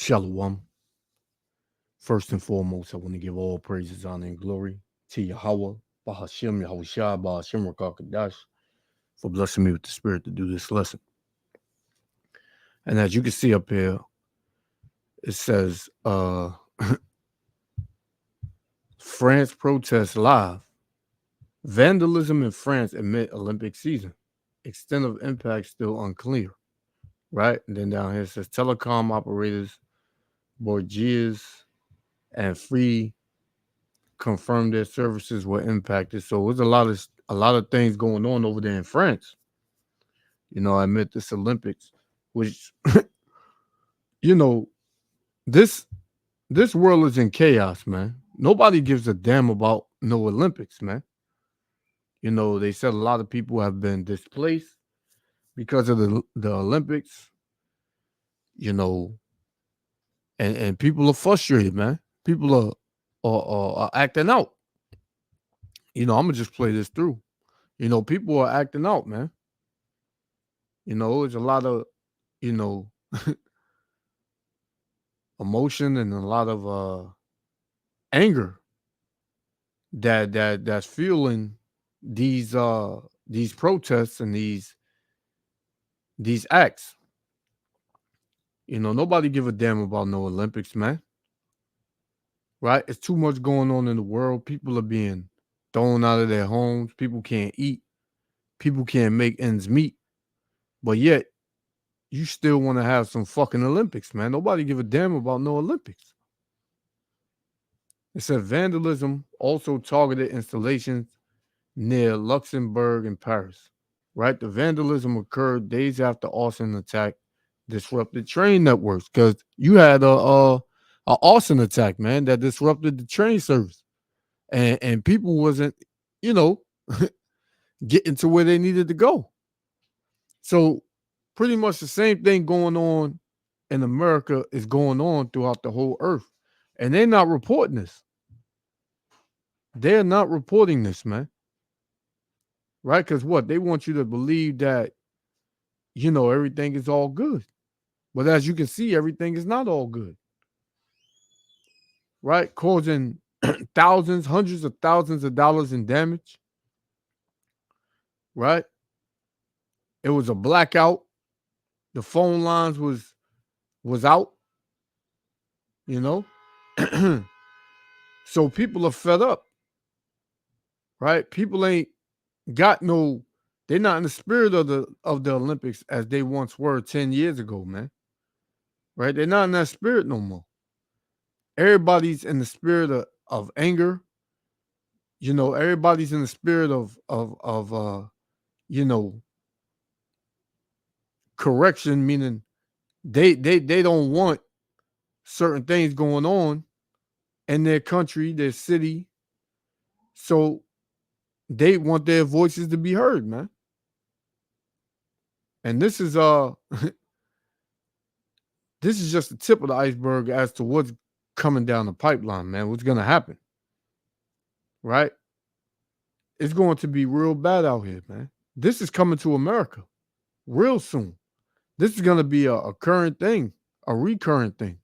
Shalom. First and foremost, I want to give all praises, honor, and glory to Yahweh, Bahashim, Yahushua, Bahashim, Rakakadash, for blessing me with the spirit to do this lesson. And as you can see up here, it says, France protests live. Vandalism in France amid Olympic season. Extent of impact still unclear. Right? And then down here it says telecom operators, Bourgeois, and Free confirmed their services were impacted. So there's a lot of things going on over there in France. Amid this Olympics, which this this world is in chaos, man. Nobody gives a damn about no Olympics, man. They said a lot of people have been displaced because of the Olympics. And people are frustrated, man. People are acting out. I'm gonna just play this through. People are acting out, man. There's a lot of, emotion and a lot of anger that's fueling these protests and these acts. Nobody give a damn about no Olympics, man. Right? It's too much going on in the world. People are being thrown out of their homes. People can't eat. People can't make ends meet. But yet, you still want to have some fucking Olympics, man. Nobody give a damn about no Olympics. It said vandalism also targeted installations near Luxembourg and Paris. Right? The vandalism occurred days after arson attack disrupted train networks because you had a arson attack, man, that disrupted the train service, and people wasn't, getting to where they needed to go. So pretty much the same thing going on in America is going on throughout the whole earth, and they're not reporting this. They're not reporting this, man. Right? Because what they want you to believe that everything is all good. But as you can see, everything is not all good. Right? Causing thousands, hundreds of thousands of dollars in damage. Right? It was a blackout. The phone lines was out. So people are fed up. Right? People ain't got no, they're not in the spirit of the Olympics as they once were 10 years ago, man. Right? They're not in that spirit no more. Everybody's in the spirit of anger. Everybody's in the spirit of correction, meaning they don't want certain things going on in their country, their city. So they want their voices to be heard, man. And this is this is just the tip of the iceberg as to what's coming down the pipeline, man. What's gonna happen? Right? It's going to be real bad out here, man. This is coming to America real soon. This is gonna be a current thing, a recurrent thing.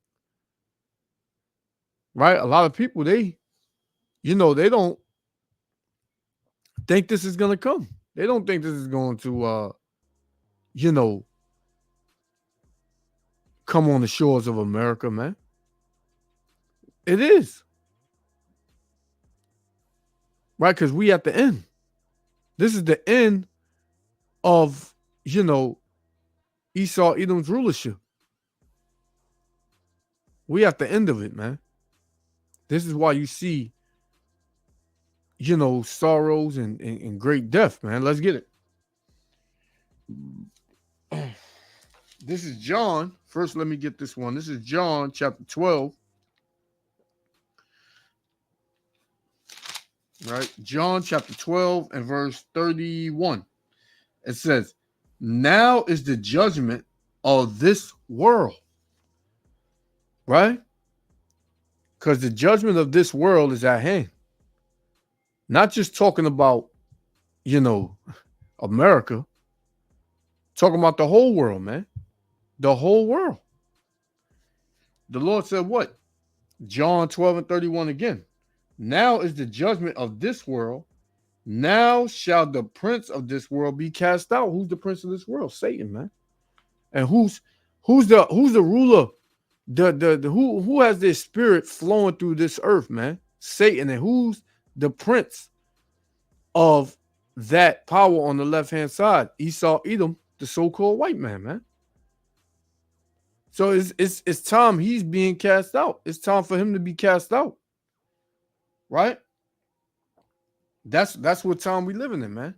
Right? A lot of people, they don't think this is gonna come. They don't think this is going to come on the shores of America, man. It is. Right? Because we at the end. This is the end of, Esau Edom's rulership. We at the end of it, man. This is why you see, sorrows and great death, man. Let's get it. This is John. First, let me get this one. This is John chapter 12. Right? John chapter 12 and verse 31. It says, now is the judgment of this world. Right? Because the judgment of this world is at hand. Not just talking about, America. Talking about the whole world, man. The whole world. The Lord said what? John 12 and 31 again. Now is the judgment of this world. Now shall the prince of this world be cast out. Who's the prince of this world? Satan, man. And who's the ruler? The who has this spirit flowing through this earth, man? Satan. And who's the prince of that power on the left-hand side? Esau, Edom, the so-called white man. So it's time he's being cast out. It's time for him to be cast out. Right? That's what time we living in, man.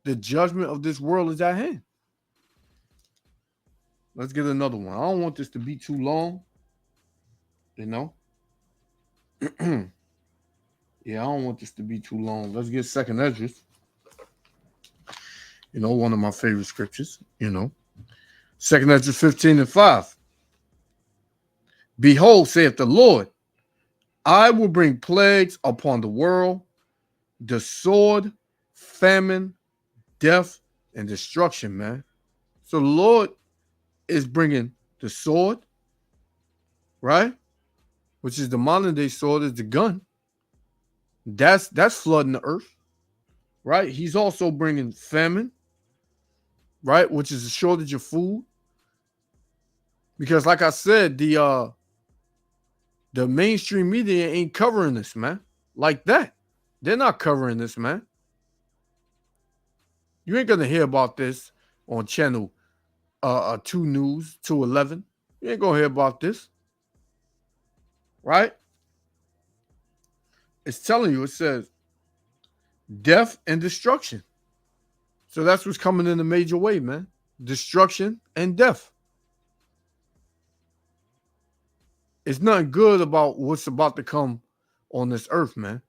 The judgment of this world is at hand. Let's get another one. I don't want this to be too long. You know? Yeah, I don't want this to be too long. Let's get Second Esdras. You know, one of my favorite scriptures, you know. Second Esdras 15 and 5. Behold, saith the Lord, I will bring plagues upon the world, the sword, famine, death, and destruction, man. So the Lord is bringing the sword, right? Which is the modern day sword, is the gun. That's flooding the earth, right? He's also bringing famine, right? Which is a shortage of food. Because like I said, the mainstream media ain't covering this, man. Like that. They're not covering this, man. You ain't gonna hear about this on channel 2 News, 211. You ain't gonna hear about this. Right? It's telling you, it says death and destruction. So that's what's coming in a major way, man. Destruction and death. It's nothing good about what's about to come on this earth, man.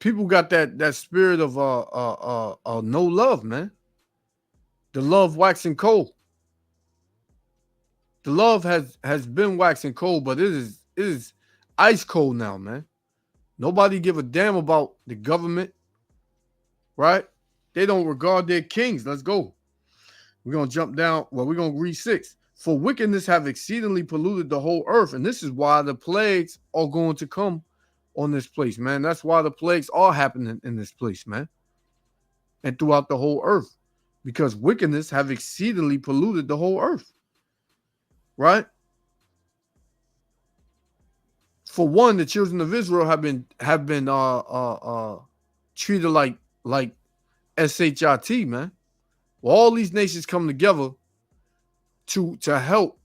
People got that spirit of no love, man. The love waxing cold. The love has been waxing cold, but it is ice cold now, man. Nobody give a damn about the government, right? They don't regard their kings. Let's go. We're gonna jump down. Well, we're gonna read 6. For wickedness have exceedingly polluted the whole earth, and this is why the plagues are going to come on this place, man. That's why the plagues are happening in this place, man, and throughout the whole earth, because wickedness have exceedingly polluted the whole earth, right? For one, the children of Israel have been treated like SHIT, man. Well, all these nations come together to help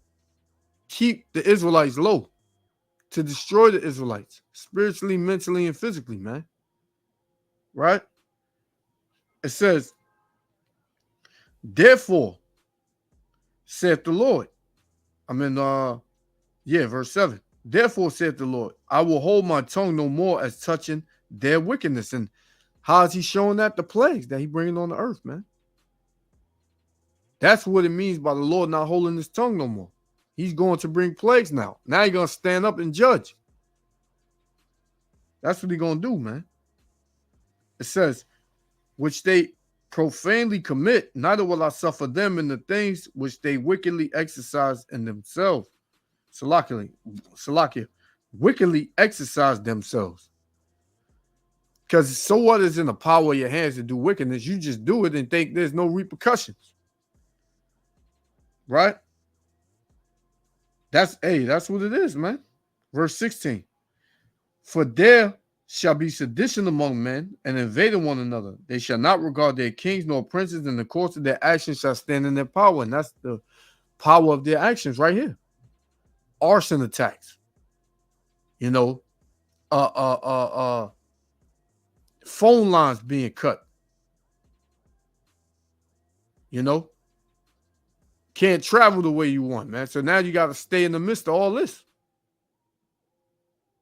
keep the Israelites low, to destroy the Israelites spiritually, mentally, and physically, man. Right? It says, therefore, saith the Lord. Verse 7. Therefore, saith the Lord, I will hold my tongue no more as touching their wickedness. And how is he showing that? The plagues that he bringing on the earth, man. That's what it means by the Lord not holding his tongue no more. He's going to bring plagues now. Now he's going to stand up and judge. That's what he's going to do, man. It says, which they profanely commit, neither will I suffer them in the things which they wickedly exercise in themselves. Salakia. Wickedly exercise themselves. Because so what is in the power of your hands to do wickedness? You just do it and think there's no repercussions. Right? That's what it is, man. Verse 16. For there shall be sedition among men and invading one another. They shall not regard their kings nor princes, and the course of their actions shall stand in their power. And that's the power of their actions right here. Arson attacks. You know, phone lines being cut. You know, can't travel the way you want, man. So now you got to stay in the midst of all this.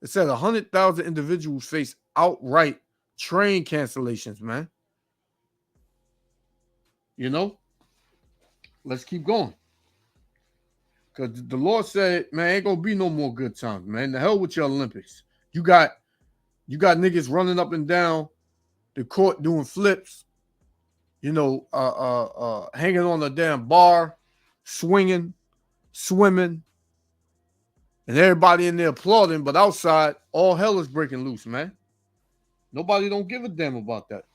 It said 100,000 individuals face outright train cancellations, man. You know, let's keep going. Because the Lord said, man, ain't going to be no more good times, man. The hell with your Olympics. You got niggas running up and down the court doing flips, you know, hanging on the damn bar, swinging, swimming, and everybody in there applauding, but outside, all hell is breaking loose, man. Nobody don't give a damn about that.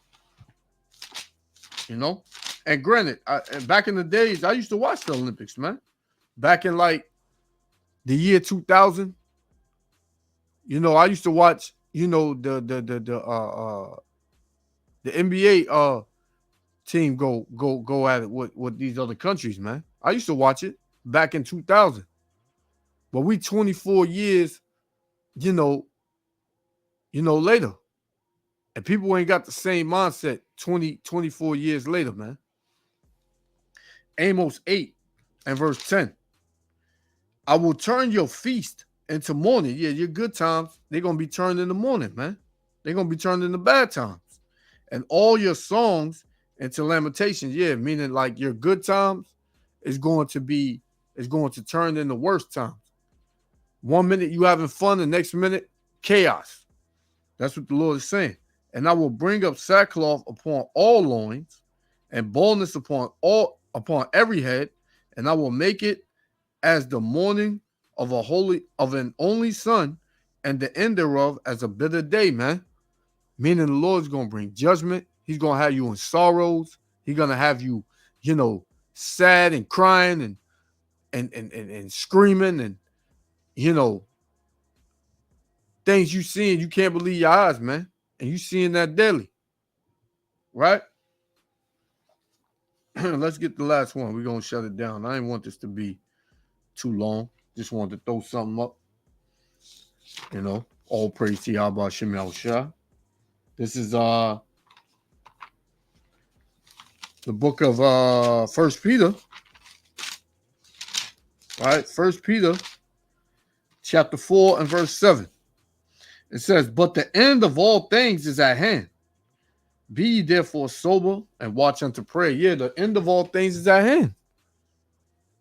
You know? And granted, and back in the days, I used to watch the Olympics, man. Back in like the year 2000, I used to watch, the NBA team go at it with these other countries, man. I used to watch it back in 2000. But we 24 years, later. And people ain't got the same mindset 24 years later, man. Amos 8 and verse 10. I will turn your feast into mourning. Yeah, your good times, they're going to be turned into mourning, man. They're going to be turned into bad times. And all your songs into lamentations. Yeah, meaning like your good times is going to turn into worse times. 1 minute you having fun, the next minute, chaos. That's what the Lord is saying. And I will bring up sackcloth upon all loins, and baldness upon every head, and I will make it as the mourning of an only son, and the end thereof as a bitter day, man. Meaning the Lord's gonna bring judgment. He's gonna have you in sorrows. He's gonna have you, sad and crying and screaming and things you see and you can't believe your eyes, man. And you seeing that daily, right? Let's get the last one. We're going to shut it down. I didn't want this to be too long. Just wanted to throw something up. All praise to Yahweh Shem Yahushua. This is the book of 1 Peter. All right, 1 Peter chapter 4 and verse 7. It says, but the end of all things is at hand. Be ye therefore sober and watch unto prayer. Yeah, the end of all things is at hand.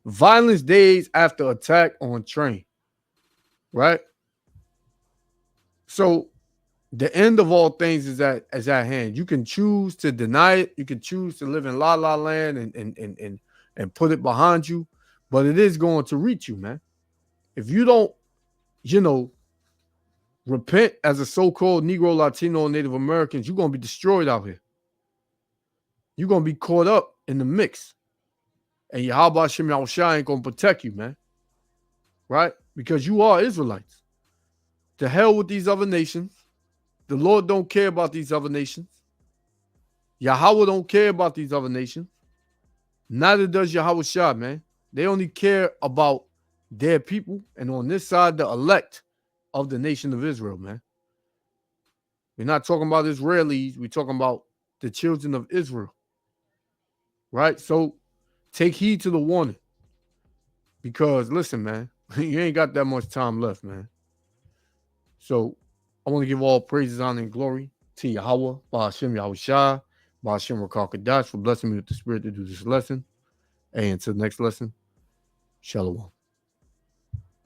Violence days after attack on train. Right? So the end of all things is at hand. You can choose to deny it. You can choose to live in la la land and put it behind you. But it is going to reach you, man. If you don't, repent as a so-called Negro, Latino, and Native Americans, you're going to be destroyed out here. You're going to be caught up in the mix. And Yahweh Shem Yahushua ain't going to protect you, man. Right? Because you are Israelites. To hell with these other nations. The Lord don't care about these other nations. Yahweh don't care about these other nations. Neither does Yahushua, man. They only care about their people. And on this side, the elect of the nation of Israel, man. We're not talking about Israelis. We're talking about the children of Israel. Right? So take heed to the warning. Because listen, man, you ain't got that much time left, man. So I want to give all praises, honor, and glory to Yahweh, Ba'ashem Yahushua, Ba'ashem Rakal Kadash for blessing me with the spirit to do this lesson. And until the next lesson, Shalom.